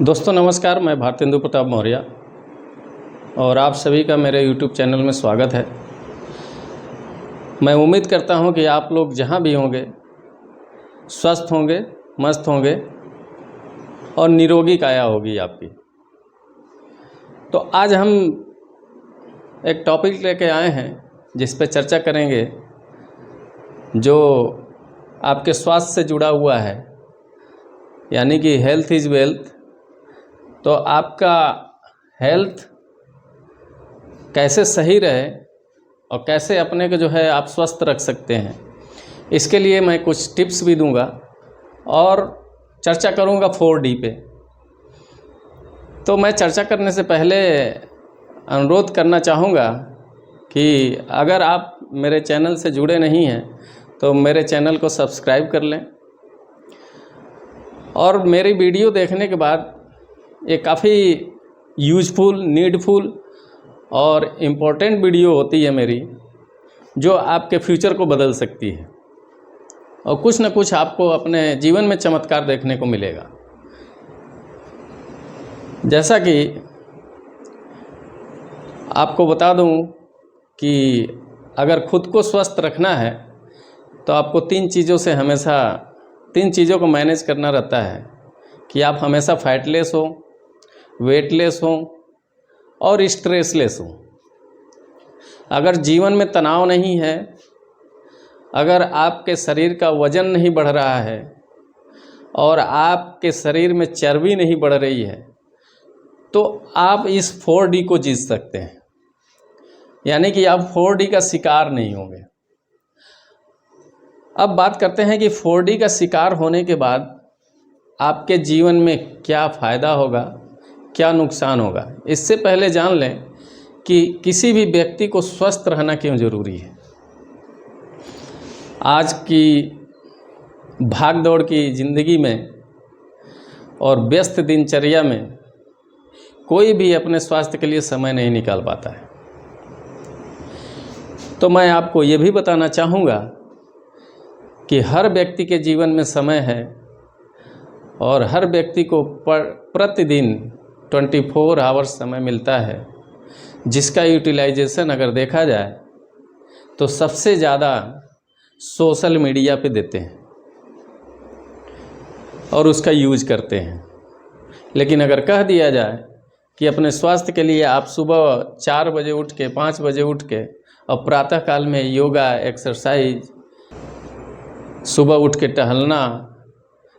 दोस्तों नमस्कार, मैं भारतेंदु प्रताप मौर्य और आप सभी का मेरे YouTube चैनल में स्वागत है। मैं उम्मीद करता हूं कि आप लोग जहां भी होंगे स्वस्थ होंगे, मस्त होंगे और निरोगी काया होगी आपकी। तो आज हम एक टॉपिक लेके आए हैं जिस पे चर्चा करेंगे जो आपके स्वास्थ्य से जुड़ा हुआ है, यानी कि हेल्थ इज़ वेल्थ। तो आपका हेल्थ कैसे सही रहे और कैसे अपने को जो है आप स्वस्थ रख सकते हैं, इसके लिए मैं कुछ टिप्स भी दूंगा और चर्चा करूंगा 4D पे। तो मैं चर्चा करने से पहले अनुरोध करना चाहूँगा कि अगर आप मेरे चैनल से जुड़े नहीं हैं तो मेरे चैनल को सब्सक्राइब कर लें और मेरी वीडियो देखने के बाद ये काफ़ी यूज़फुल, नीडफुल और इम्पोर्टेंट वीडियो होती है मेरी, जो आपके फ्यूचर को बदल सकती है और कुछ न कुछ आपको अपने जीवन में चमत्कार देखने को मिलेगा। जैसा कि आपको बता दूं कि अगर खुद को स्वस्थ रखना है तो आपको तीन चीज़ों को मैनेज करना रहता है कि आप हमेशा फैटलेस हो, वेटलेस हो और स्ट्रेसलेस हो। अगर जीवन में तनाव नहीं है, अगर आपके शरीर का वज़न नहीं बढ़ रहा है और आपके शरीर में चर्बी नहीं बढ़ रही है, तो आप इस 4D को जीत सकते हैं, यानी कि आप 4D का शिकार नहीं होंगे। अब बात करते हैं कि 4D का शिकार होने के बाद आपके जीवन में क्या फ़ायदा होगा, क्या नुकसान होगा। इससे पहले जान लें कि किसी भी व्यक्ति को स्वस्थ रहना क्यों ज़रूरी है। आज की भाग दौड़ की ज़िंदगी में और व्यस्त दिनचर्या में कोई भी अपने स्वास्थ्य के लिए समय नहीं निकाल पाता है। तो मैं आपको ये भी बताना चाहूँगा कि हर व्यक्ति के जीवन में समय है और हर व्यक्ति को प्रतिदिन 24 आवर्स समय मिलता है, जिसका यूटिलाइजेशन अगर देखा जाए तो सबसे ज़्यादा सोशल मीडिया पे देते हैं और उसका यूज करते हैं। लेकिन अगर कह दिया जाए कि अपने स्वास्थ्य के लिए आप सुबह 4 बजे उठ के 5 बजे उठ के और प्रातः काल में योगा, एक्सरसाइज, सुबह उठ के टहलना,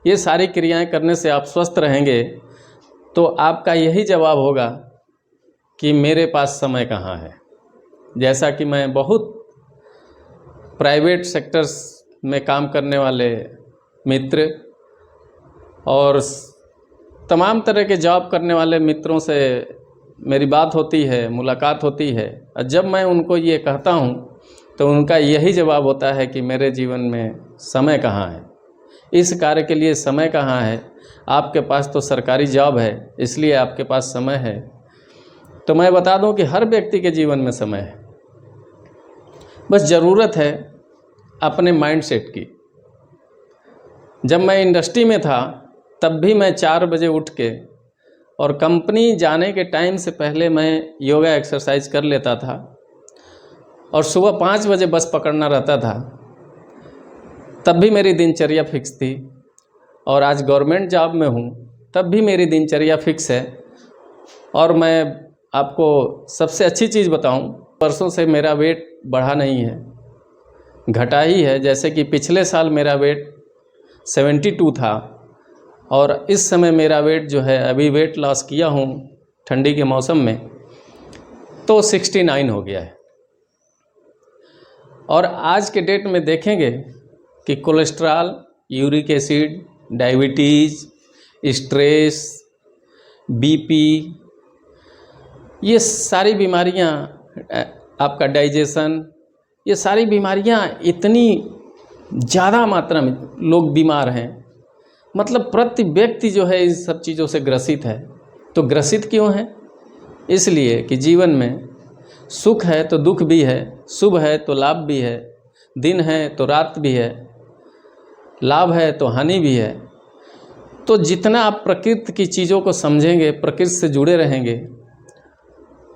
ये सारी क्रियाएं करने से आप स्वस्थ रहेंगे, तो आपका यही जवाब होगा कि मेरे पास समय कहाँ है। जैसा कि मैं बहुत प्राइवेट सेक्टर्स में काम करने वाले मित्र और तमाम तरह के जॉब करने वाले मित्रों से मेरी बात होती है, मुलाकात होती है, और जब मैं उनको ये कहता हूँ तो उनका यही जवाब होता है कि मेरे जीवन में समय कहाँ है, इस कार्य के लिए समय कहाँ है। आपके पास तो सरकारी जॉब है, इसलिए आपके पास समय है। तो मैं बता दूं कि हर व्यक्ति के जीवन में समय है, बस ज़रूरत है अपने माइंडसेट की। जब मैं इंडस्ट्री में था तब भी मैं 4 बजे उठ के और कंपनी जाने के टाइम से पहले मैं योगा, एक्सरसाइज कर लेता था और सुबह 5 बजे बस पकड़ना रहता था। तब भी मेरी दिनचर्या फिक्स थी और आज गवर्नमेंट जॉब में हूँ तब भी मेरी दिनचर्या फिक्स है। और मैं आपको सबसे अच्छी चीज़ बताऊँ, परसों से मेरा वेट बढ़ा नहीं है, घटा ही है। जैसे कि पिछले साल मेरा वेट 72 था और इस समय मेरा वेट जो है, अभी वेट लॉस किया हूँ ठंडी के मौसम में, तो 69 हो गया है। और आज के डेट में देखेंगे कि cholesterol, uric acid, diabetes, stress, BP, ये सारी बीमारियां, आपका डाइजेशन, ये सारी बीमारियां इतनी ज़्यादा मात्रा में लोग बीमार हैं। मतलब प्रति व्यक्ति जो है इन सब चीज़ों से ग्रसित है। तो ग्रसित क्यों है? इसलिए कि जीवन में सुख है तो दुख भी है, शुभ है तो लाभ भी है, दिन है तो रात भी है, लाभ है तो हानि भी है। तो जितना आप प्रकृति की चीज़ों को समझेंगे, प्रकृति से जुड़े रहेंगे,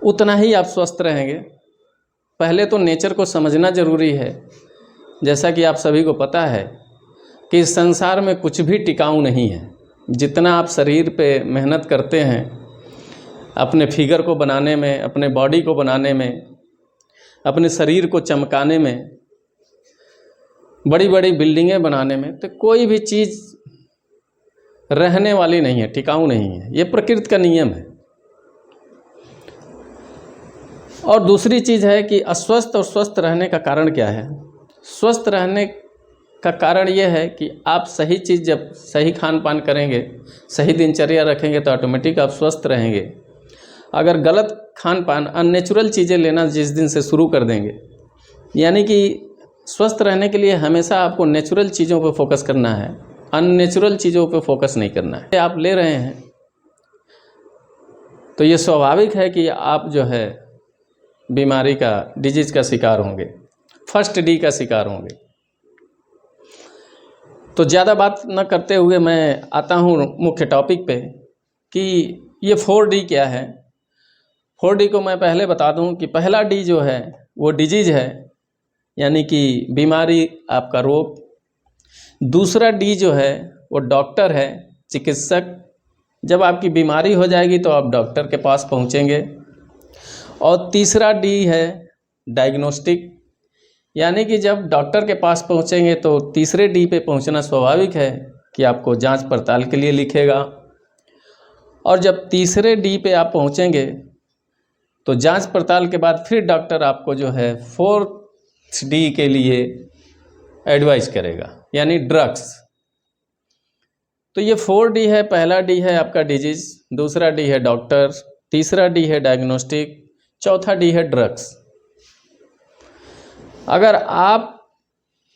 उतना ही आप स्वस्थ रहेंगे। पहले तो नेचर को समझना ज़रूरी है। जैसा कि आप सभी को पता है कि इस संसार में कुछ भी टिकाऊ नहीं है। जितना आप शरीर पे मेहनत करते हैं अपने फिगर को बनाने में, अपने बॉडी को बनाने में, अपने शरीर को चमकाने में, बड़ी बड़ी बिल्डिंगें बनाने में, तो कोई भी चीज़ रहने वाली नहीं है, टिकाऊ नहीं है। ये प्रकृति का नियम है। और दूसरी चीज़ है कि अस्वस्थ और स्वस्थ रहने का कारण क्या है। स्वस्थ रहने का कारण यह है कि आप सही चीज़ जब सही खान पान करेंगे, सही दिनचर्या रखेंगे तो ऑटोमेटिक आप स्वस्थ रहेंगे। अगर गलत खान पान, अननेचुरल चीज़ें लेना जिस दिन से शुरू कर देंगे, यानी कि स्वस्थ रहने के लिए हमेशा आपको नेचुरल चीज़ों पर फोकस करना है, अननेचुरल चीज़ों पर फोकस नहीं करना है। आप ले रहे हैं तो ये स्वाभाविक है कि आप जो है बीमारी का, डिजीज़ का शिकार होंगे, फर्स्ट डी का शिकार होंगे। तो ज़्यादा बात न करते हुए मैं आता हूँ मुख्य टॉपिक पे कि ये 4D क्या है। 4D को मैं पहले बता दूँ कि पहला डी जो है वो डिजीज़ है, यानी कि बीमारी, आपका रोग। दूसरा डी जो है वो डॉक्टर है, चिकित्सक। जब आपकी बीमारी हो जाएगी तो आप डॉक्टर के पास पहुँचेंगे। और तीसरा डी है डायग्नोस्टिक, यानी कि जब डॉक्टर के पास पहुंचेंगे तो तीसरे डी पे पहुंचना स्वाभाविक है कि आपको जांच पड़ताल के लिए लिखेगा। और जब तीसरे डी पे आप पहुंचेंगे तो जांच पड़ताल के बाद फिर डॉक्टर आपको जो है 4th डी के लिए एडवाइस करेगा, यानी ड्रग्स। तो ये 4D है। पहला डी है आपका डिजीज़, दूसरा डी है डॉक्टर, तीसरा डी है डायग्नोस्टिक, चौथा डी है ड्रग्स। अगर आप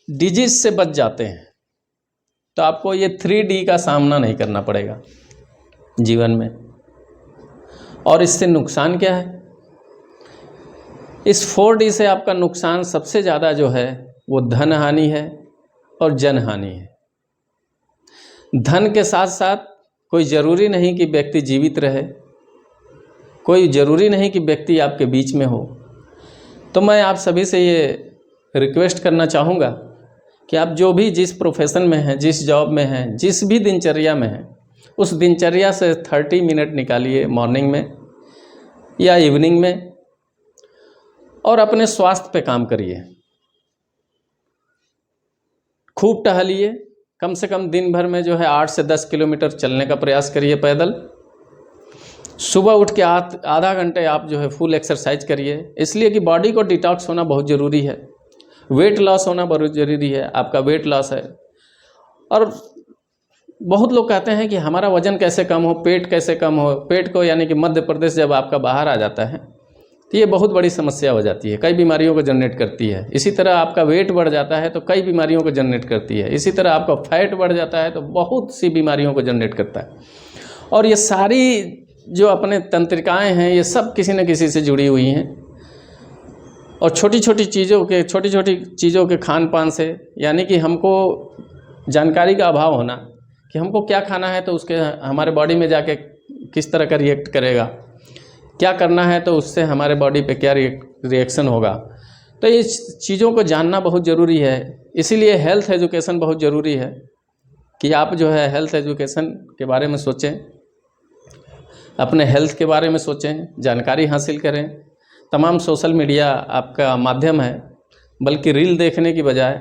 डिजीज से बच जाते हैं तो आपको ये 3D का सामना नहीं करना पड़ेगा जीवन में। और इससे नुकसान क्या है? इस 4D से आपका नुकसान सबसे ज़्यादा जो है वो धन हानि है और जन हानि है। धन के साथ साथ कोई ज़रूरी नहीं कि व्यक्ति जीवित रहे, कोई ज़रूरी नहीं कि व्यक्ति आपके बीच में हो। तो मैं आप सभी से ये रिक्वेस्ट करना चाहूँगा कि आप जो भी जिस प्रोफेशन में हैं, जिस जॉब में हैं, जिस भी दिनचर्या में हैं, उस दिनचर्या से 30 मिनट निकालिए मॉर्निंग में या इवनिंग में और अपने स्वास्थ्य पे काम करिए। खूब टहलिए, कम से कम दिन भर में जो है 8 से 10 किलोमीटर चलने का प्रयास करिए पैदल। सुबह उठ के आधा घंटे आप जो है फुल एक्सरसाइज करिए, इसलिए कि बॉडी को डिटॉक्स होना बहुत ज़रूरी है। वेट लॉस होना बहुत ज़रूरी है, आपका वेट लॉस है। और बहुत लोग कहते हैं कि हमारा वज़न कैसे कम हो, पेट कैसे कम हो। पेट को यानी कि मध्य प्रदेश जब आपका बाहर आ जाता है तो ये बहुत बड़ी समस्या हो जाती है, कई बीमारियों को जनरेट करती है। इसी तरह आपका वेट बढ़ जाता है तो कई बीमारियों को जनरेट करती है। इसी तरह आपका फैट बढ़ जाता है तो बहुत सी बीमारियों को जनरेट करता है। और ये सारी जो अपने तंत्रिकाएँ हैं ये सब किसी न किसी से जुड़ी हुई हैं। और छोटी छोटी चीज़ों के खान पान से, यानी कि हमको जानकारी का अभाव होना कि हमको क्या खाना है तो उसके हमारे बॉडी में जाके किस तरह का रिएक्ट करेगा, क्या करना है तो उससे हमारे बॉडी पे क्या रिएक्शन होगा। तो इस चीज़ों को जानना बहुत ज़रूरी है। इसीलिए हेल्थ एजुकेशन बहुत ज़रूरी है कि आप जो है हेल्थ एजुकेशन के बारे में सोचें, अपने हेल्थ के बारे में सोचें, जानकारी हासिल करें। तमाम सोशल मीडिया आपका माध्यम है, बल्कि रील देखने की बजाय,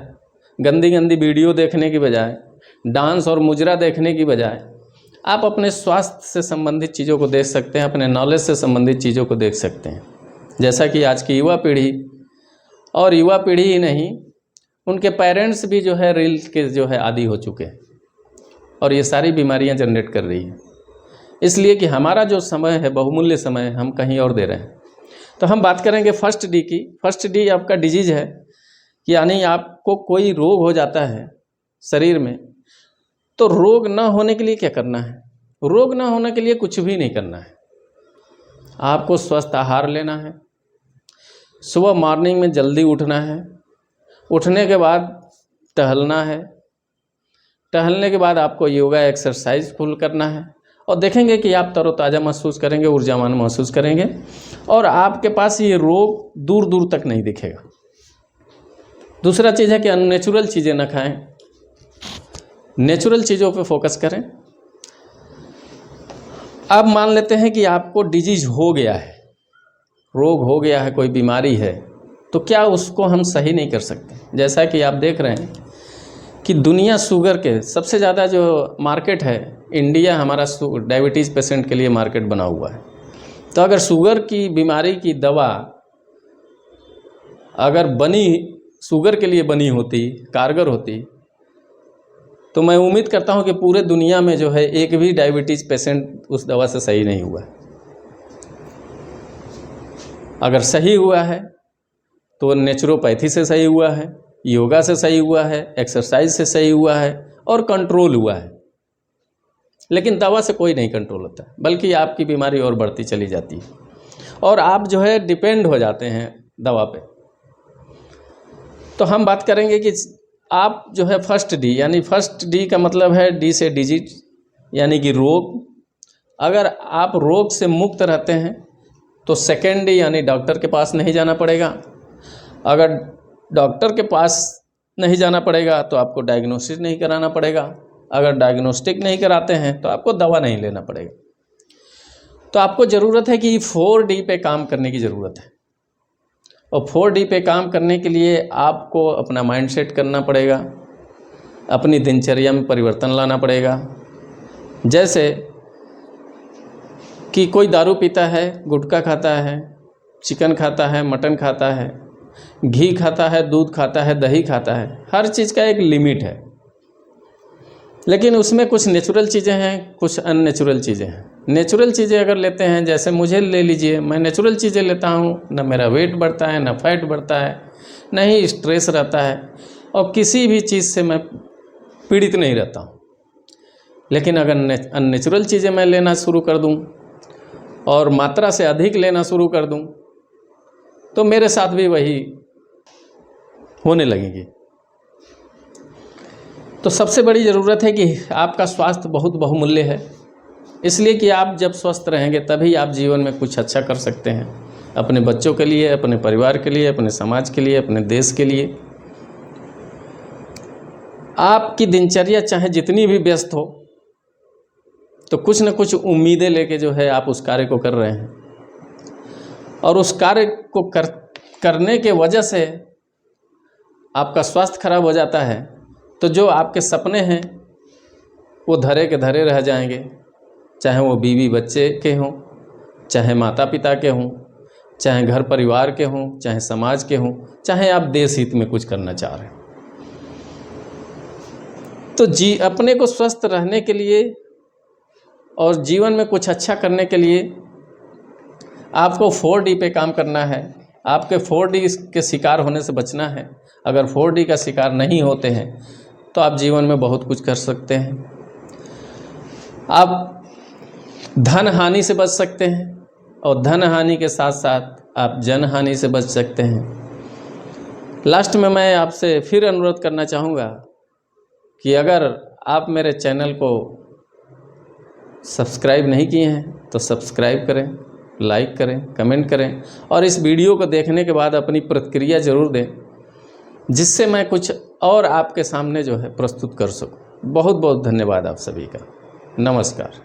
गंदी गंदी वीडियो देखने की बजाय, डांस और मुजरा देखने की बजाय आप अपने स्वास्थ्य से संबंधित चीज़ों को देख सकते हैं, अपने नॉलेज से संबंधित चीज़ों को देख सकते हैं। जैसा कि आज की युवा पीढ़ी, और युवा पीढ़ी ही नहीं, उनके पेरेंट्स भी जो है रील के जो है आदी हो चुके हैं और ये सारी बीमारियां जनरेट कर रही हैं। इसलिए कि हमारा जो समय है, बहुमूल्य समय, हम कहीं और दे रहे हैं। तो हम बात करेंगे फर्स्ट डी की। फर्स्ट डी आपका डिजीज़ है, यानी आपको कोई रोग हो जाता है शरीर में, तो रोग ना होने के लिए क्या करना है? रोग ना होने के लिए कुछ भी नहीं करना है। आपको स्वस्थ आहार लेना है, सुबह मॉर्निंग में जल्दी उठना है, उठने के बाद टहलना है, टहलने के बाद आपको योगा एक्सरसाइज फुल करना है और देखेंगे कि आप तरोताज़ा महसूस करेंगे, ऊर्जावान महसूस करेंगे और आपके पास ये रोग दूर दूर तक नहीं दिखेगा। दूसरा चीज़ है कि अननेचुरल चीज़ें ना खाएं, नेचुरल चीज़ों पे फोकस करें। अब मान लेते हैं कि आपको डिजीज हो गया है, रोग हो गया है, कोई बीमारी है, तो क्या उसको हम सही नहीं कर सकते? जैसा कि आप देख रहे हैं कि दुनिया शुगर के सबसे ज़्यादा जो मार्केट है, इंडिया हमारा डायबिटीज़ पेशेंट के लिए मार्केट बना हुआ है। तो अगर शुगर की बीमारी की दवा अगर शुगर के लिए बनी होती, कारगर होती, तो मैं उम्मीद करता हूं कि पूरे दुनिया में जो है एक भी डायबिटीज़ पेशेंट उस दवा से सही नहीं हुआ। अगर सही हुआ है तो नेचुरोपैथी से सही हुआ है, योगा से सही हुआ है, एक्सरसाइज से सही हुआ है और कंट्रोल हुआ है। लेकिन दवा से कोई नहीं कंट्रोल होता, बल्कि आपकी बीमारी और बढ़ती चली जाती है और आप जो है डिपेंड हो जाते हैं दवा पे। तो हम बात करेंगे कि आप जो है फर्स्ट डी, यानी फर्स्ट डी का मतलब है डी से डिजीज, यानी कि रोग। अगर आप रोग से मुक्त रहते हैं तो सेकेंड डी यानी डॉक्टर के पास नहीं जाना पड़ेगा। अगर डॉक्टर के पास नहीं जाना पड़ेगा तो आपको डायग्नोसिस नहीं कराना पड़ेगा। अगर डायग्नोस्टिक नहीं कराते हैं तो आपको दवा नहीं लेना पड़ेगा। तो आपको ज़रूरत है कि 4D पे काम करने की ज़रूरत है और 4D पे काम करने के लिए आपको अपना माइंड सेट करना पड़ेगा, अपनी दिनचर्या में परिवर्तन लाना पड़ेगा। जैसे कि कोई दारू पीता है, गुटखा खाता है, चिकन खाता है, मटन खाता है, घी खाता है, दूध खाता है, दही खाता है, हर चीज़ का एक लिमिट है। लेकिन उसमें कुछ नेचुरल चीज़ें हैं, कुछ अननेचुरल चीज़ें हैं। नेचुरल चीज़ें अगर लेते हैं, जैसे मुझे ले लीजिए, मैं नेचुरल चीज़ें लेता हूँ, न मेरा वेट बढ़ता है, न फैट बढ़ता है, न ही स्ट्रेस रहता है और किसी भी चीज़ से मैं पीड़ित नहीं रहता हूँ। लेकिन अगर अननेचुरल चीज़ें मैं लेना शुरू कर दूँ और मात्रा से अधिक लेना शुरू कर दूँ तो मेरे साथ भी वही होने लगेगी। तो सबसे बड़ी ज़रूरत है कि आपका स्वास्थ्य बहुत बहुमूल्य है, इसलिए कि आप जब स्वस्थ रहेंगे तभी आप जीवन में कुछ अच्छा कर सकते हैं, अपने बच्चों के लिए, अपने परिवार के लिए, अपने समाज के लिए, अपने देश के लिए। आपकी दिनचर्या चाहे जितनी भी व्यस्त हो, तो कुछ न कुछ उम्मीदें लेके जो है आप उस कार्य को कर रहे हैं और उस कार्य को करने के वजह से आपका स्वास्थ्य खराब हो जाता है, तो जो आपके सपने हैं वो धरे के धरे रह जाएंगे, चाहे वो बीवी बच्चे के हों, चाहे माता पिता के हों, चाहे घर परिवार के हों, चाहे समाज के हों, चाहे आप देश हित में कुछ करना चाह रहे हैं। तो अपने को स्वस्थ रहने के लिए और जीवन में कुछ अच्छा करने के लिए आपको 4D पे काम करना है। आपके 4D के शिकार होने से बचना है। अगर 4D का शिकार नहीं होते हैं तो आप जीवन में बहुत कुछ कर सकते हैं। आप धन हानि से बच सकते हैं और धन हानि के साथ साथ आप जन हानि से बच सकते हैं। लास्ट में मैं आपसे फिर अनुरोध करना चाहूँगा कि अगर आप मेरे चैनल को सब्सक्राइब नहीं किए हैं तो सब्सक्राइब करें, लाइक करें, कमेंट करें और इस वीडियो को देखने के बाद अपनी प्रतिक्रिया ज़रूर दें, जिससे मैं कुछ और आपके सामने जो है प्रस्तुत कर सकूं। बहुत बहुत धन्यवाद आप सभी का। नमस्कार।